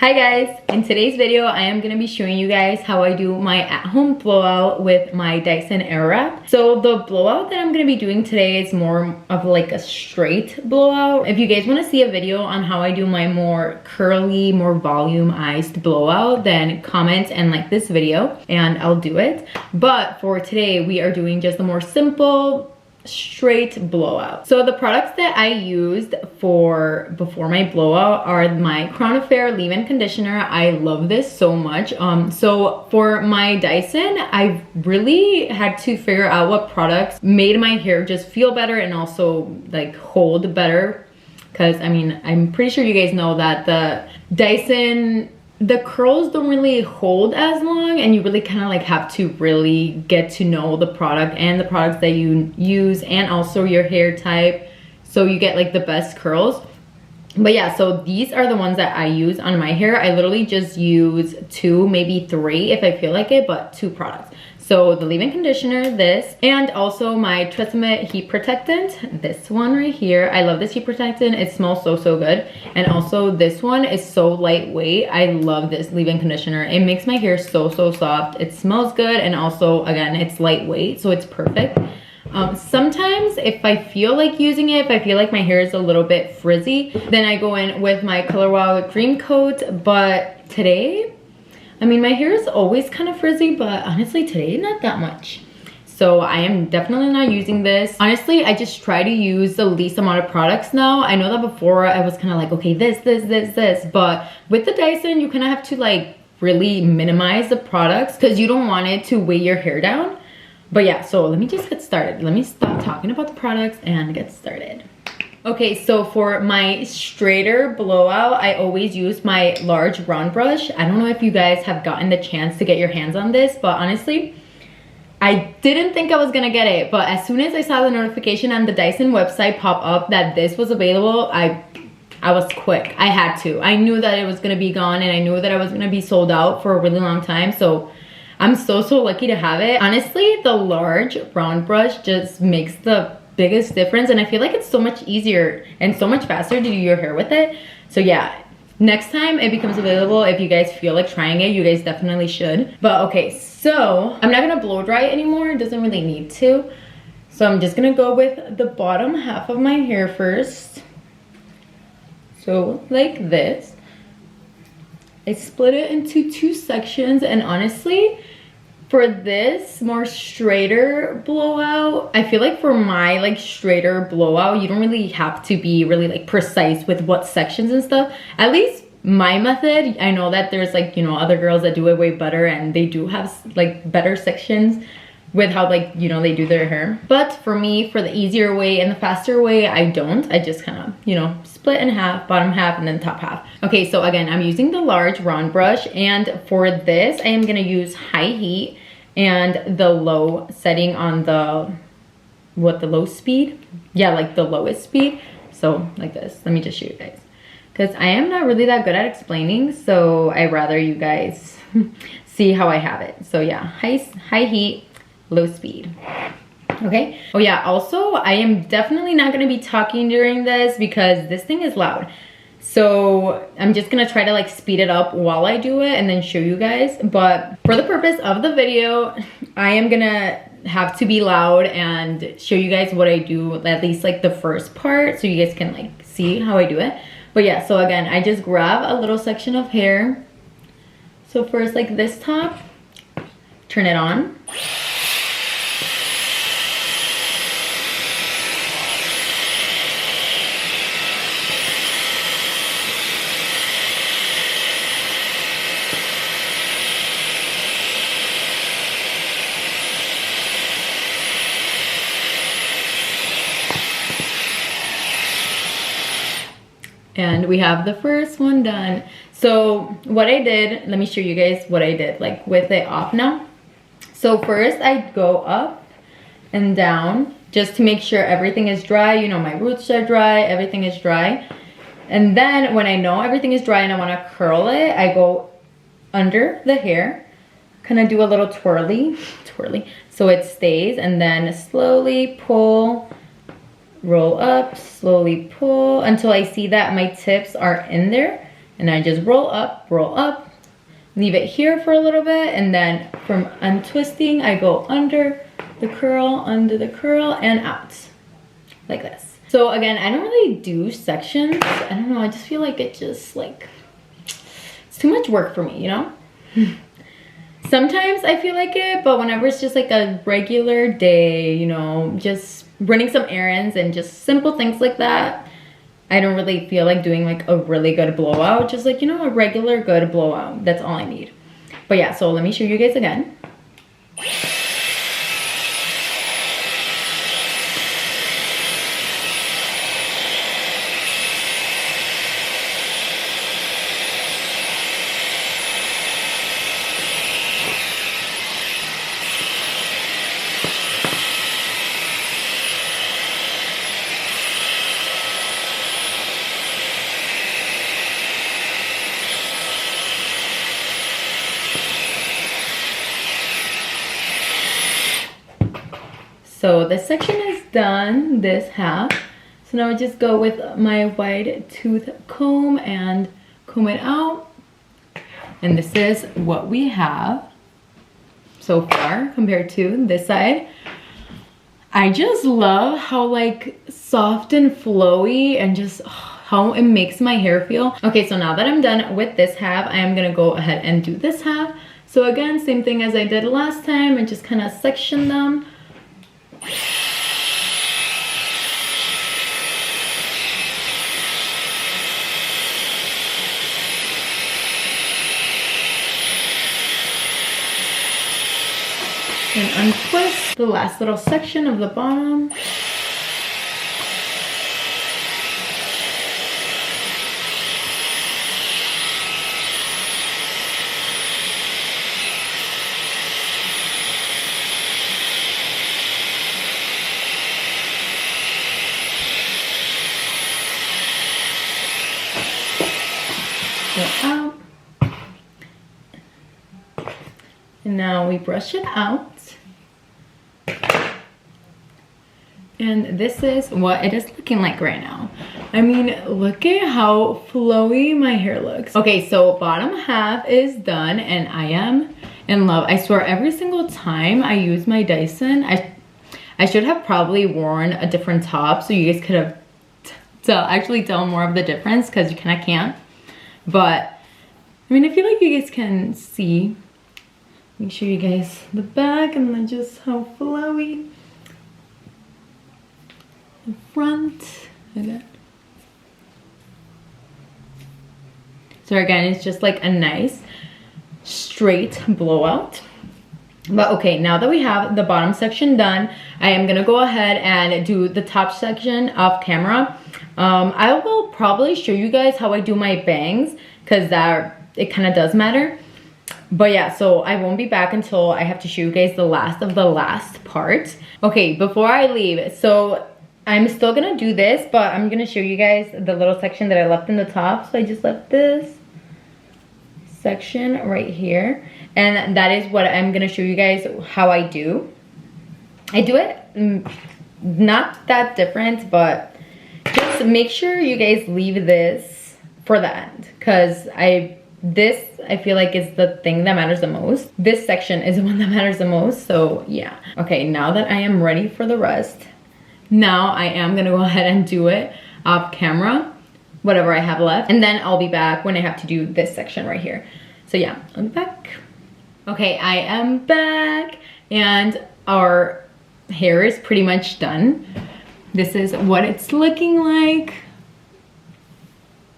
Hi guys, in today's video I am going to be showing you guys how I do my at-home blowout with my Dyson AIRWRAP. So the blowout that I'm going to be doing today is more of like a straight blowout. If you guys want to see a video on how I do my more curly, more volumized blowout, then comment and like this video and I'll do it. But for today we are doing just a more simple straight blowout. So the products that I used before my blowout are my Crown Affair leave-in conditioner. I love this so much. So for my Dyson, I really had to figure out what products made my hair just feel better and also like hold better, because I mean, I'm pretty sure you guys know that the Dyson, the curls don't really hold as long, and you really kind of like have to really get to know the product and the products that you use and also your hair type, so you get like the best curls. But yeah, so these are the ones that I use on my hair. I literally just use 2, maybe 3 if I feel like it, but 2 products. So the leave-in conditioner, this, and also my Tresemme heat protectant, this one right here. I love this heat protectant. It smells so good. And also this one is so lightweight. I love this leave-in conditioner. It makes my hair so soft. It smells good, and also again, it's lightweight, so it's perfect. Sometimes if I feel like using it, if I feel like my hair is a little bit frizzy, then I go in with my Color Wow Dream Coat. But today, I mean, my hair is always kind of frizzy, but honestly today, not that much. So I am definitely not using this. Honestly, I just try to use the least amount of products now. I know that before I was kind of like, okay, this. But with the Dyson, you kind of have to like really minimize the products because you don't want it to weigh your hair down. But yeah, so let me just get started. Let me stop talking about the products and get started. Okay, so for my straighter blowout, I always use my large round brush. I don't know if you guys have gotten the chance to get your hands on this, but honestly, I didn't think I was gonna get it. But as soon as I saw the notification on the Dyson website pop up that this was available, I was quick. I had to. I knew that it was gonna be gone, and I knew that I was gonna be sold out for a really long time. So I'm so lucky to have it. Honestly, the large round brush just makes the biggest difference, and I feel like it's so much easier and so much faster to do your hair with it. So yeah, next time it becomes available, if you guys feel like trying it, you guys definitely should. But okay, so I'm not gonna blow dry it anymore. It doesn't really need to. So I'm just gonna go with the bottom half of my hair first. So like this. I split it into 2 sections, and honestly, for this more straighter blowout, I feel like for my like straighter blowout, you don't really have to be really like precise with what sections and stuff. At least my method, I know that there's like, you know, other girls that do it way better, and they do have like better sections with how like, you know, they do their hair. But for me, for the easier way and the faster way, I don't. I just kind of, you know, split in half, bottom half and then top half. Okay, so again, I'm using the large round brush, and for this I am gonna use high heat and the low setting on the, the low speed? Yeah, like the lowest speed. So like this, let me just show you guys, because I am not really that good at explaining, so I'd rather you guys see how I have it. So yeah, high heat, low speed. Okay. Oh yeah, also I am definitely not going to be talking during this because this thing is loud. So I'm just going to try to like speed it up while I do it and then show you guys. But for the purpose of the video, I am going to have to be loud and show you guys what I do, at least like the first part, so you guys can like see how I do it. But yeah, so again, I just grab a little section of hair. So first like this top, turn it on. And we have the first one done. So what I did, let me show you guys what I did, like with it off now. So first I go up and down just to make sure everything is dry. You know, my roots are dry, everything is dry. And then when I know everything is dry and I want to curl it, I go under the hair, kind of do a little twirly, so it stays, and then slowly pull, roll up, slowly pull until I see that my tips are in there. and I just roll up, leave it here for a little bit, and then from untwisting, I go under the curl, and out, like this. So again, I don't really do sections. I don't know, I just feel like it just like, it's too much work for me, you know? Sometimes I feel like it, but whenever it's just like a regular day, you know, just running some errands and just simple things like that, I don't really feel like doing like a really good blowout. Just like, you know, a regular good blowout. That's all I need. But yeah, so let me show you guys again. So this section is done, this half. So now I just go with my wide tooth comb and comb it out. And this is what we have so far compared to this side. I just love how like soft and flowy and just how it makes my hair feel. Okay, so now that I'm done with this half, I am gonna go ahead and do this half. So again, same thing as I did last time, and just kind of section them. And untwist the last little section of the bottom. Out. And now we brush it out. And this is what it is looking like right now. I mean, look at how flowy my hair looks. Okay, so bottom half is done and I am in love. I swear every single time I use my Dyson, I should have probably worn a different top so you guys could have actually tell more of the difference, because you kind of can't. But I mean, I feel like you guys can see. Let me show you guys the back and then just how flowy. The front. Like that. So again, it's just like a nice straight blowout. But okay, now that we have the bottom section done, I am gonna go ahead and do the top section off camera. I will probably show you guys how I do my bangs, because it kind of does matter. But yeah, so I won't be back until I have to show you guys the last of the last part. Okay, before I leave, so I'm still gonna do this, but I'm gonna show you guys the little section that I left in the top. So I just left this section right here, and that is what I'm gonna show you guys how I do. I do it not that different, but just make sure you guys leave this for the end, because this I feel like is the thing that matters the most. This section is the one that matters the most, so yeah. Okay, now that I am ready for the rest, now I am gonna go ahead and do it off camera, whatever I have left, and then I'll be back when I have to do this section right here. So yeah, I'll be back. Okay, I am back, and our hair is pretty much done. This is what it's looking like.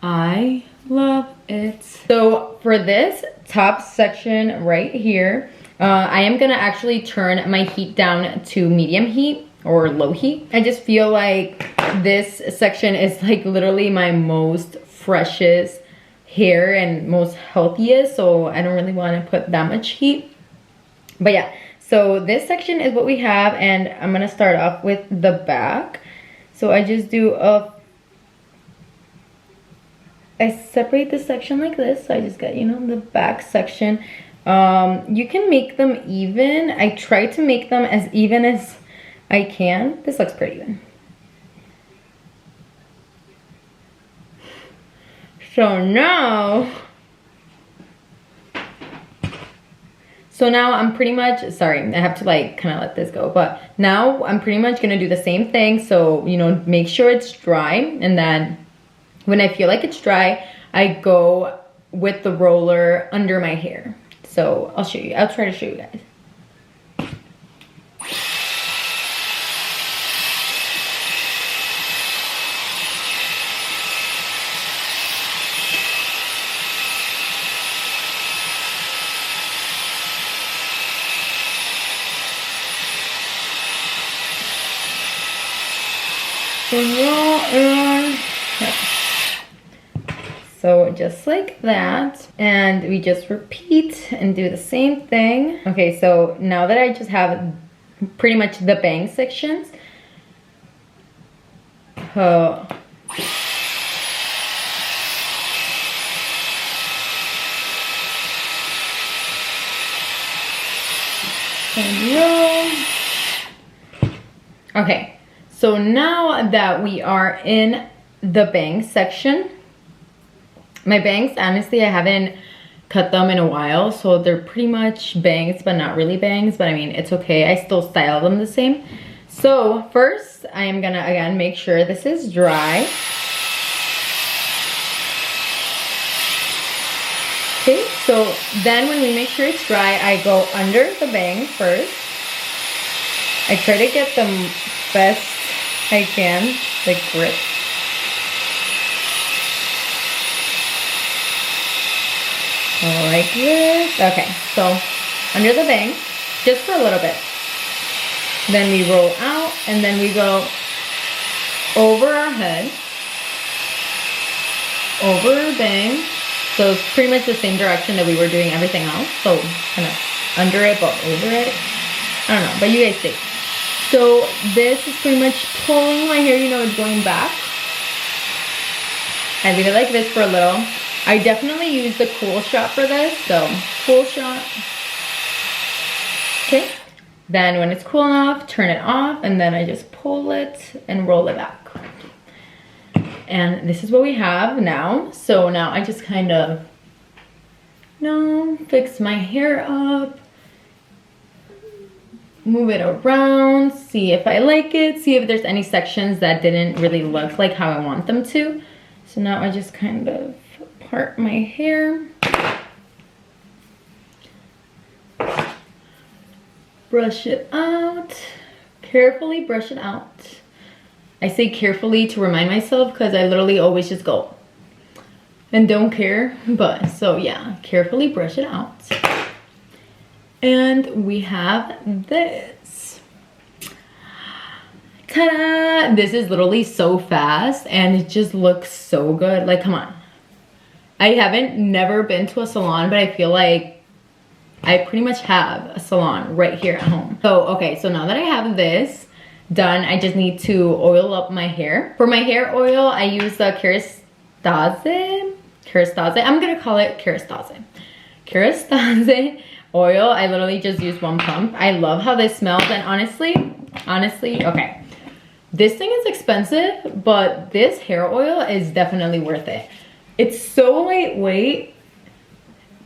I love it. So for this top section right here, I am gonna actually turn my heat down to medium heat or low heat. I just feel like this section is like literally my most freshest hair and most healthiest, so I don't really want to put that much heat. But yeah, so this section is what we have, and I'm gonna start off with the back. So I just do I separate the section like this. So I just got, you know, the back section. You can make them even. I try to make them as even as I can. This looks pretty even. So now I'm pretty much, sorry, I have to like kind of let this go, but now I'm pretty much gonna do the same thing. So, you know, make sure it's dry, and then when I feel like it's dry, I go with the roller under my hair. So I'll show you, I'll try to show you guys. So just like that, and we just repeat and do the same thing. Okay, so now that I just have pretty much the bang sections, okay, so now that we are in the bang section, my bangs, honestly, I haven't cut them in a while, so they're pretty much bangs, but not really bangs, but I mean, it's okay. I still style them the same. So first, I am gonna, again, make sure this is dry. Okay, so then when we make sure it's dry, I go under the bang first. I try to get the best I can, the grip. Like this. Okay, so under the bang, just for a little bit. Then we roll out, and then we go over our head, over our bang. So it's pretty much the same direction that we were doing everything else. So kind of under it, but over it. I don't know, but you guys see. So this is pretty much pulling my hair, you know, it's going back. I leave it like this for a little. I definitely use the cool shot for this, so cool shot. Okay, then when it's cool enough, turn it off, and then I just pull it and roll it back. And this is what we have now. So now I just kind of, you know, fix my hair up, move it around, see if I like it, see if there's any sections that didn't really look like how I want them to. So now I just kind of part my hair, brush it out, carefully brush it out. I say carefully to remind myself because I literally always just go and don't care, but so yeah, carefully brush it out. And we have this. Ta-da! This is literally so fast and it just looks so good. Like, come on. I haven't never been to a salon, but I feel like I pretty much have a salon right here at home. So, okay, so now that I have this done, I just need to oil up my hair. For my hair oil, I use the Kerastase. I'm gonna call it Kerastase. Kerastase oil. I literally just use one pump. I love how this smells, and honestly, okay. This thing is expensive, but this hair oil is definitely worth it. It's so lightweight,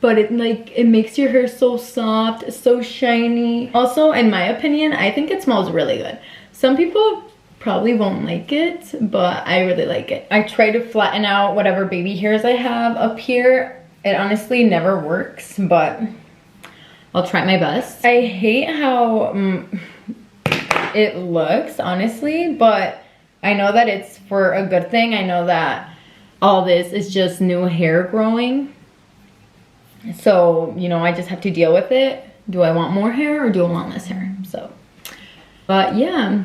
but it makes your hair so soft, so shiny. Also, in my opinion, I think it smells really good. Some people probably won't like it, but I really like it. I try to flatten out whatever baby hairs I have up here. It honestly never works, but I'll try my best. I hate how it looks, honestly, but I know that it's for a good thing. I know that all this is just new hair growing. So, you know, I just have to deal with it. Do I want more hair or do I want less hair? So, but yeah.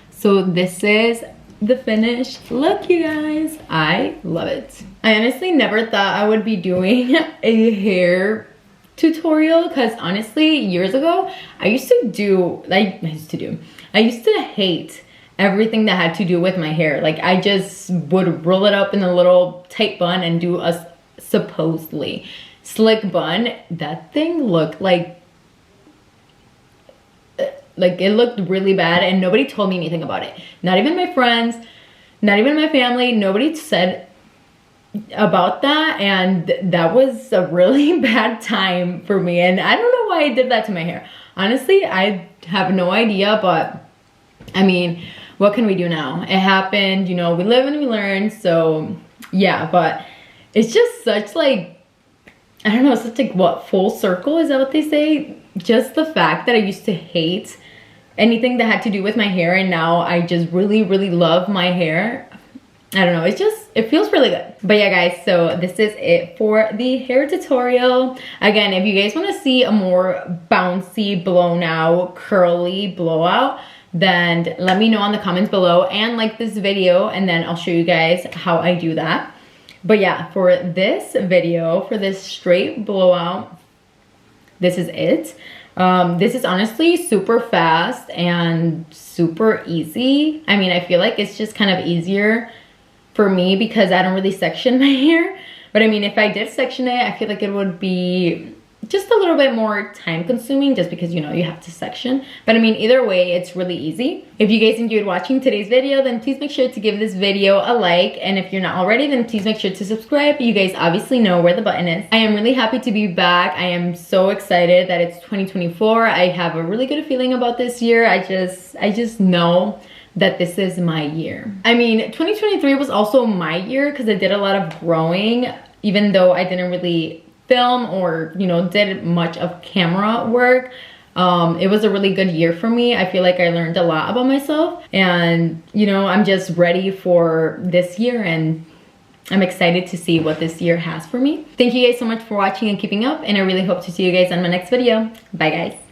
So this is the finished look, you guys. I love it. I honestly never thought I would be doing a hair tutorial because honestly, years ago, I used to hate everything that had to do with my hair. Like, I just would roll it up in a little tight bun and do a supposedly slick bun. That thing looked like it looked really bad, and nobody told me anything about it. Not even my friends, not even my family. Nobody said about that, and that was a really bad time for me, and I don't know why I did that to my hair. Honestly, I have no idea, but I mean, what can we do now? It happened, you know, we live and we learn. So yeah, but it's just such like, I don't know, such like what, full circle, is that what they say? Just the fact that I used to hate anything that had to do with my hair, and now I just really love my hair. I don't know, it's just, it feels really good. But yeah guys, so this is it for the hair tutorial. Again, if you guys want to see a more bouncy, blown out, curly blowout, then let me know in the comments below and like this video, and then I'll show you guys how I do that. But yeah, for this video, for this straight blowout, this is it. This is honestly super fast and super easy. I mean, I feel like it's just kind of easier for me because I don't really section my hair. But I mean, if I did section it, I feel like it would be just a little bit more time consuming, just because, you know, you have to section. But I mean, either way, it's really easy. If you guys enjoyed watching today's video, then please make sure to give this video a like. And if you're not already, then please make sure to subscribe. You guys obviously know where the button is. I am really happy to be back. I am so excited that it's 2024. I have a really good feeling about this year. I just know that this is my year. I mean, 2023 was also my year because I did a lot of growing, even though I didn't really film or, you know, did much of camera work. It was a really good year for me. I feel like I learned a lot about myself, and, you know, I'm just ready for this year, and I'm excited to see what this year has for me. Thank you guys so much for watching and keeping up, and I really hope to see you guys on my next video. Bye guys.